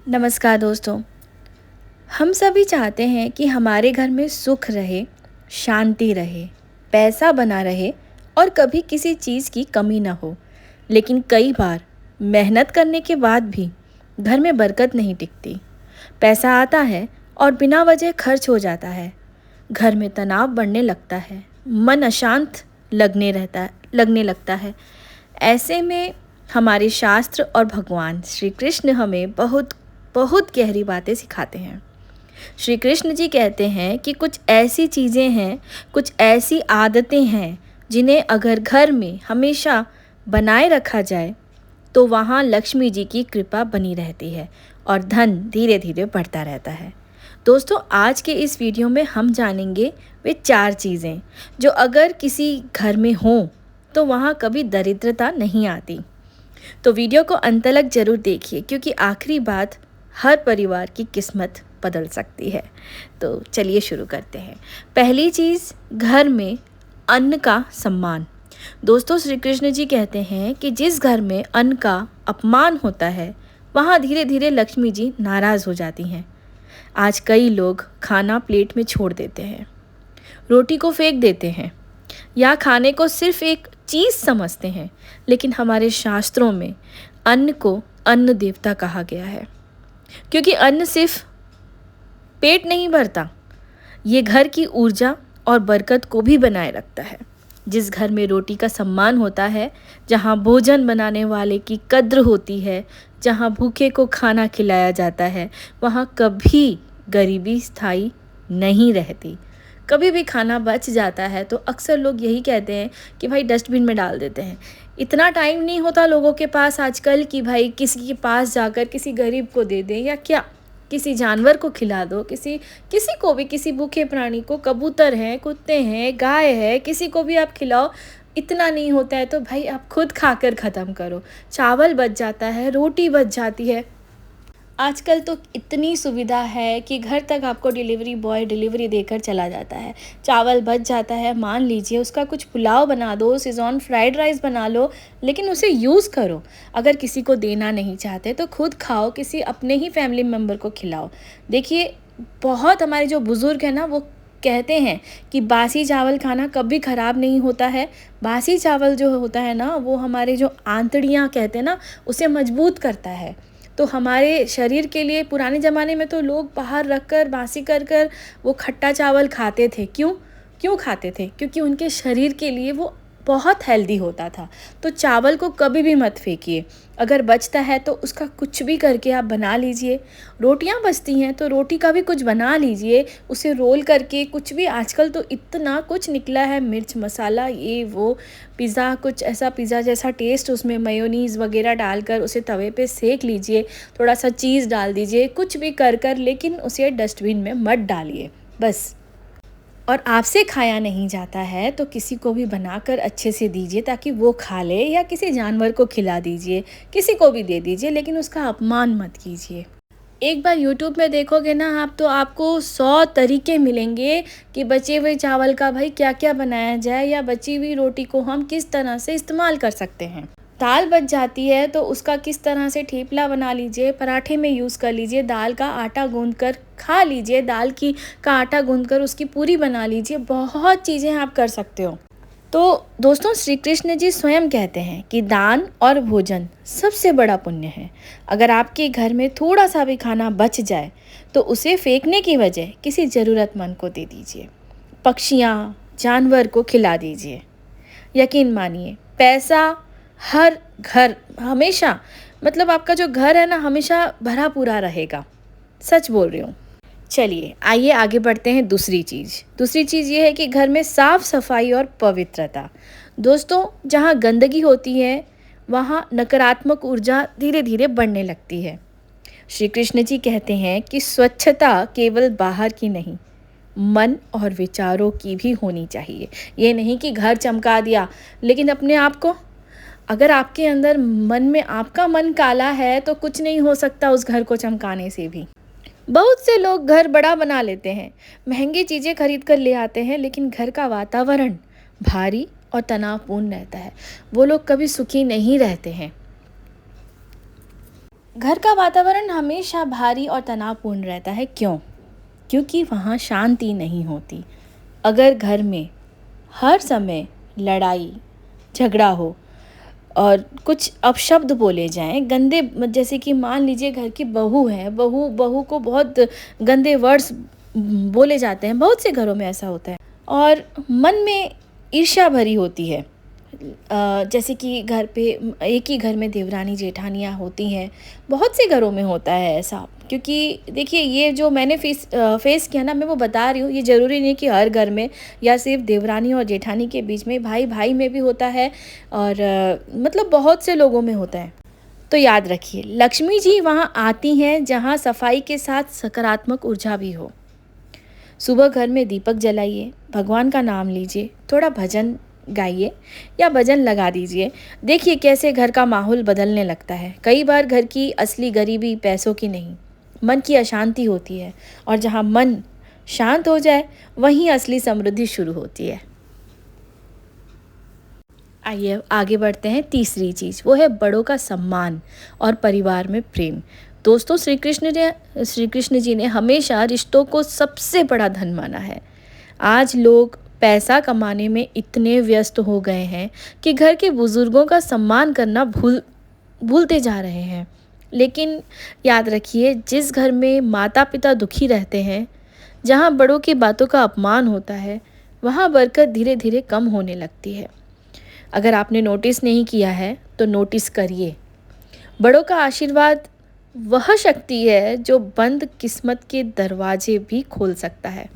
नमस्कार दोस्तों। हम सभी चाहते हैं कि हमारे घर में सुख रहे, शांति रहे, पैसा बना रहे और कभी किसी चीज़ की कमी ना हो। लेकिन कई बार मेहनत करने के बाद भी घर में बरकत नहीं टिकती। पैसा आता है और बिना वजह खर्च हो जाता है। घर में तनाव बढ़ने लगता है, मन अशांत लगने लगता है। ऐसे में हमारे शास्त्र और भगवान श्री कृष्ण हमें बहुत बहुत गहरी बातें सिखाते हैं। श्री कृष्ण जी कहते हैं कि कुछ ऐसी चीज़ें हैं, कुछ ऐसी आदतें हैं जिन्हें अगर घर में हमेशा बनाए रखा जाए तो वहाँ लक्ष्मी जी की कृपा बनी रहती है और धन धीरे धीरे बढ़ता रहता है। दोस्तों, आज के इस वीडियो में हम जानेंगे वे 4 चीज़ें जो अगर किसी घर में हों तो वहाँ कभी दरिद्रता नहीं आती। तो वीडियो को अंत तक जरूर देखिए, क्योंकि आखिरी बात हर परिवार की किस्मत बदल सकती है। तो चलिए शुरू करते हैं। पहली चीज़, घर में अन्न का सम्मान। दोस्तों, श्री कृष्ण जी कहते हैं कि जिस घर में अन्न का अपमान होता है वहाँ धीरे धीरे लक्ष्मी जी नाराज़ हो जाती हैं। आज कई लोग खाना प्लेट में छोड़ देते हैं, रोटी को फेंक देते हैं या खाने को सिर्फ एक चीज़ समझते हैं। लेकिन हमारे शास्त्रों में अन्न को अन्न देवता कहा गया है, क्योंकि अन्न सिर्फ पेट नहीं भरता, ये घर की ऊर्जा और बरकत को भी बनाए रखता है। जिस घर में रोटी का सम्मान होता है, जहाँ भोजन बनाने वाले की कद्र होती है, जहाँ भूखे को खाना खिलाया जाता है, वहाँ कभी गरीबी स्थायी नहीं रहती। कभी भी खाना बच जाता है तो अक्सर लोग यही कहते हैं कि भाई डस्टबिन में डाल देते हैं। इतना टाइम नहीं होता लोगों के पास आजकल कि भाई किसी के पास जाकर किसी गरीब को दे दें, या क्या किसी जानवर को खिला दो, किसी को भी, किसी भूखे प्राणी को, कबूतर हैं, कुत्ते हैं, गाय है, किसी को भी आप खिलाओ। इतना नहीं होता है तो भाई आप खुद खाकर ख़त्म करो। चावल बच जाता है, रोटी बच जाती है। आजकल तो इतनी सुविधा है कि घर तक आपको डिलीवरी बॉय डिलीवरी देकर चला जाता है। चावल बच जाता है, मान लीजिए उसका कुछ पुलाव बना दो, सेज़वान फ्राइड राइस बना लो, लेकिन उसे यूज़ करो। अगर किसी को देना नहीं चाहते तो खुद खाओ, किसी अपने ही फैमिली मेम्बर को खिलाओ। देखिए, बहुत हमारे जो बुज़ुर्ग हैं ना, वो कहते हैं कि बासी चावल खाना कभी ख़राब नहीं होता है। बासी चावल जो होता है ना, वो हमारे जो आंतड़ियाँ कहते हैं ना, उसे मजबूत करता है। तो हमारे शरीर के लिए पुराने ज़माने में तो लोग बाहर रख कर बासी कर कर वो खट्टा चावल खाते थे। क्यों खाते थे? क्योंकि उनके शरीर के लिए वो बहुत हेल्दी होता था। तो चावल को कभी भी मत फेंकिए। अगर बचता है तो उसका कुछ भी करके आप बना लीजिए। रोटियां बचती हैं तो रोटी का भी कुछ बना लीजिए, उसे रोल करके कुछ भी। आजकल तो इतना कुछ निकला है, मिर्च मसाला, ये वो, पिज़्ज़ा, कुछ ऐसा पिज़्ज़ा जैसा टेस्ट, उसमें मेयोनीज़ वगैरह डालकर उसे तवे पे सेक लीजिए, थोड़ा सा चीज़ डाल दीजिए, कुछ भी कर लेकिन उसे डस्टबिन में मत डालिए बस। और आपसे खाया नहीं जाता है तो किसी को भी बनाकर अच्छे से दीजिए ताकि वो खा ले, या किसी जानवर को खिला दीजिए, किसी को भी दे दीजिए, लेकिन उसका अपमान मत कीजिए। एक बार YouTube में देखोगे ना आप, तो आपको 100 तरीके मिलेंगे कि बचे हुए चावल का भाई क्या क्या बनाया जाए, या बची हुई रोटी को हम किस तरह से इस्तेमाल कर सकते हैं। दाल बच जाती है तो उसका किस तरह से ठेपला बना लीजिए, पराठे में यूज़ कर लीजिए, दाल का आटा गूंथकर खा लीजिए, का आटा गूंथकर उसकी पूरी बना लीजिए। बहुत चीज़ें आप कर सकते हो। तो दोस्तों, श्री कृष्ण जी स्वयं कहते हैं कि दान और भोजन सबसे बड़ा पुण्य है। अगर आपके घर में थोड़ा सा भी खाना बच जाए तो उसे फेंकने की बजाय किसी ज़रूरतमंद को दे दीजिए, पक्षियाँ, जानवर को खिला दीजिए। यकीन मानिए, पैसा हर घर हमेशा, मतलब आपका जो घर है ना, हमेशा भरा पूरा रहेगा। सच बोल रही हूँ। चलिए आइए आगे बढ़ते हैं। दूसरी चीज़ ये है कि घर में साफ सफाई और पवित्रता। दोस्तों, जहाँ गंदगी होती है वहाँ नकारात्मक ऊर्जा धीरे धीरे बढ़ने लगती है। श्री कृष्ण जी कहते हैं कि स्वच्छता केवल बाहर की नहीं, मन और विचारों की भी होनी चाहिए। ये नहीं कि घर चमका दिया, लेकिन अपने आप को, अगर आपके अंदर मन में आपका मन काला है तो कुछ नहीं हो सकता उस घर को चमकाने से भी। बहुत से लोग घर बड़ा बना लेते हैं, महंगी चीज़ें खरीद कर ले आते हैं, लेकिन घर का वातावरण भारी और तनावपूर्ण रहता है। वो लोग कभी सुखी नहीं रहते हैं। घर का वातावरण हमेशा भारी और तनावपूर्ण रहता है। क्यों? क्योंकि वहाँ शांति नहीं होती। अगर घर में हर समय लड़ाई झगड़ा हो और कुछ अपशब्द बोले जाएं गंदे, जैसे कि मान लीजिए घर की बहू है, बहू बहू को बहुत गंदे वर्ड्स बोले जाते हैं, बहुत से घरों में ऐसा होता है। और मन में ईर्ष्या भरी होती है। जैसे कि घर पे एक ही घर में देवरानी जेठानियाँ होती हैं, बहुत से घरों में होता है ऐसा। क्योंकि देखिए, ये जो मैंने फेस किया ना, मैं वो बता रही हूँ। ये ज़रूरी नहीं कि हर घर में या सिर्फ देवरानी और जेठानी के बीच में, भाई भाई में भी होता है और मतलब बहुत से लोगों में होता है। तो याद रखिए, लक्ष्मी जी वहाँ आती हैं जहाँ सफाई के साथ सकारात्मक ऊर्जा भी हो। सुबह घर में दीपक जलाइए, भगवान का नाम लीजिए, थोड़ा भजन गाइए या भजन लगा दीजिए। देखिए कैसे घर का माहौल बदलने लगता है। कई बार घर की असली गरीबी पैसों की नहीं, मन की अशांति होती है। और जहाँ मन शांत हो जाए, वहीं असली समृद्धि शुरू होती है। आइए आगे बढ़ते हैं। तीसरी चीज़ वो है बड़ों का सम्मान और परिवार में प्रेम। दोस्तों, श्री कृष्ण जी ने हमेशा रिश्तों को सबसे बड़ा धन माना है। आज लोग पैसा कमाने में इतने व्यस्त हो गए हैं कि घर के बुजुर्गों का सम्मान करना भूलते जा रहे हैं। लेकिन याद रखिए, जिस घर में माता पिता दुखी रहते हैं, जहाँ बड़ों की बातों का अपमान होता है, वहाँ बरकत धीरे धीरे कम होने लगती है। अगर आपने नोटिस नहीं किया है तो नोटिस करिए। बड़ों का आशीर्वाद वह शक्ति है जो बंद किस्मत के दरवाजे भी खोल सकता है।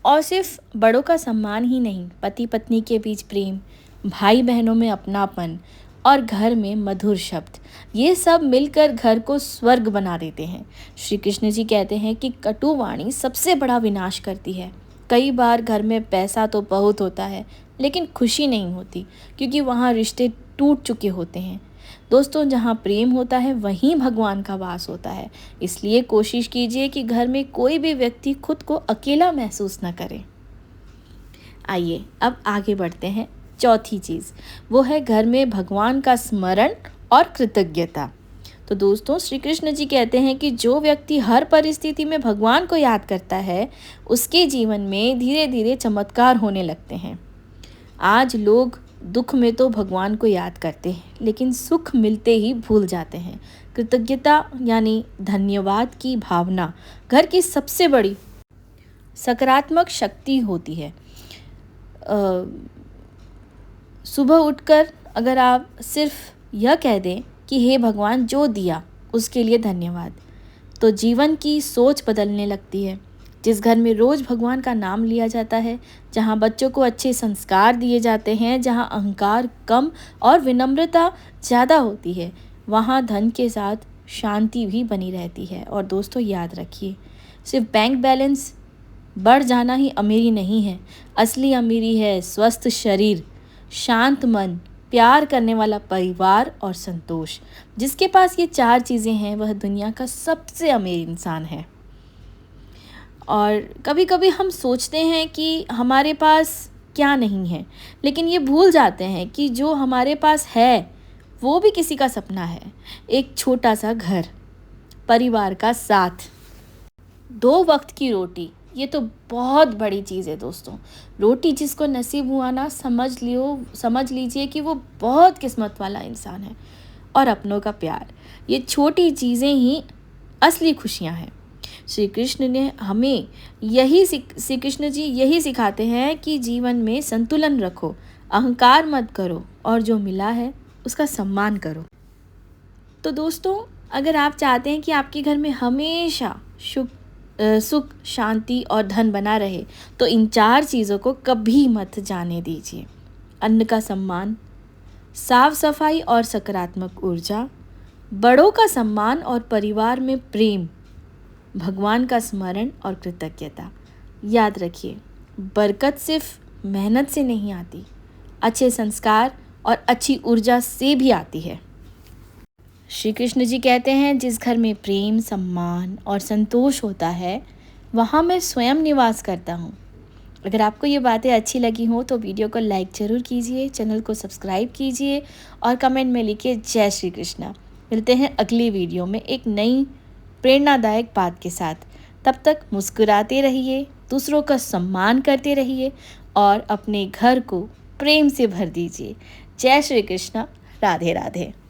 और सिर्फ बड़ों का सम्मान ही नहीं, पति पत्नी के बीच प्रेम, भाई बहनों में अपनापन और घर में मधुर शब्द, ये सब मिलकर घर को स्वर्ग बना देते हैं। श्री कृष्ण जी कहते हैं कि कटु वाणी सबसे बड़ा विनाश करती है। कई बार घर में पैसा तो बहुत होता है, लेकिन खुशी नहीं होती, क्योंकि वहाँ रिश्ते टूट चुके होते हैं। दोस्तों, जहाँ प्रेम होता है वहीं भगवान का वास होता है। इसलिए कोशिश कीजिए कि घर में कोई भी व्यक्ति खुद को अकेला महसूस न करे। आइए अब आगे बढ़ते हैं। चौथी चीज़ वो है घर में भगवान का स्मरण और कृतज्ञता। तो दोस्तों, श्री कृष्ण जी कहते हैं कि जो व्यक्ति हर परिस्थिति में भगवान को याद करता है, उसके जीवन में धीरे धीरे चमत्कार होने लगते हैं। आज लोग दुख में तो भगवान को याद करते हैं, लेकिन सुख मिलते ही भूल जाते हैं। कृतज्ञता यानी धन्यवाद की भावना घर की सबसे बड़ी सकारात्मक शक्ति होती है। सुबह उठकर अगर आप सिर्फ यह कह दें कि हे भगवान, जो दिया उसके लिए धन्यवाद, तो जीवन की सोच बदलने लगती है। जिस घर में रोज़ भगवान का नाम लिया जाता है, जहाँ बच्चों को अच्छे संस्कार दिए जाते हैं, जहाँ अहंकार कम और विनम्रता ज़्यादा होती है, वहाँ धन के साथ शांति भी बनी रहती है। और दोस्तों, याद रखिए, सिर्फ बैंक बैलेंस बढ़ जाना ही अमीरी नहीं है। असली अमीरी है स्वस्थ शरीर, शांत मन, प्यार करने वाला परिवार और संतोष। जिसके पास ये 4 चीज़ें हैं, वह दुनिया का सबसे अमीर इंसान है। और कभी कभी हम सोचते हैं कि हमारे पास क्या नहीं है, लेकिन ये भूल जाते हैं कि जो हमारे पास है वो भी किसी का सपना है। एक छोटा सा घर, परिवार का साथ, 2 वक्त की रोटी, ये तो बहुत बड़ी चीज़ है दोस्तों। रोटी जिसको नसीब हुआ ना, समझ लीजिए कि वो बहुत किस्मत वाला इंसान है। और अपनों का प्यार, ये छोटी चीज़ें ही असली खुशियाँ हैं। श्री कृष्ण जी यही सिखाते हैं कि जीवन में संतुलन रखो, अहंकार मत करो और जो मिला है उसका सम्मान करो। तो दोस्तों, अगर आप चाहते हैं कि आपके घर में हमेशा सुख, शांति और धन बना रहे, तो इन 4 चीज़ों को कभी मत जाने दीजिए। अन्न का सम्मान, साफ सफाई और सकारात्मक ऊर्जा, बड़ों का सम्मान और परिवार में प्रेम, भगवान का स्मरण और कृतज्ञता। याद रखिए, बरकत सिर्फ मेहनत से नहीं आती, अच्छे संस्कार और अच्छी ऊर्जा से भी आती है। श्री कृष्ण जी कहते हैं, जिस घर में प्रेम, सम्मान और संतोष होता है, वहाँ मैं स्वयं निवास करता हूँ। अगर आपको ये बातें अच्छी लगी हों तो वीडियो को लाइक ज़रूर कीजिए, चैनल को सब्सक्राइब कीजिए और कमेंट में लिखिए जय श्री कृष्णा। मिलते हैं अगली वीडियो में एक नई प्रेरणादायक बात के साथ। तब तक मुस्कुराते रहिए, दूसरों का सम्मान करते रहिए और अपने घर को प्रेम से भर दीजिए। जय श्री कृष्ण। राधे राधे।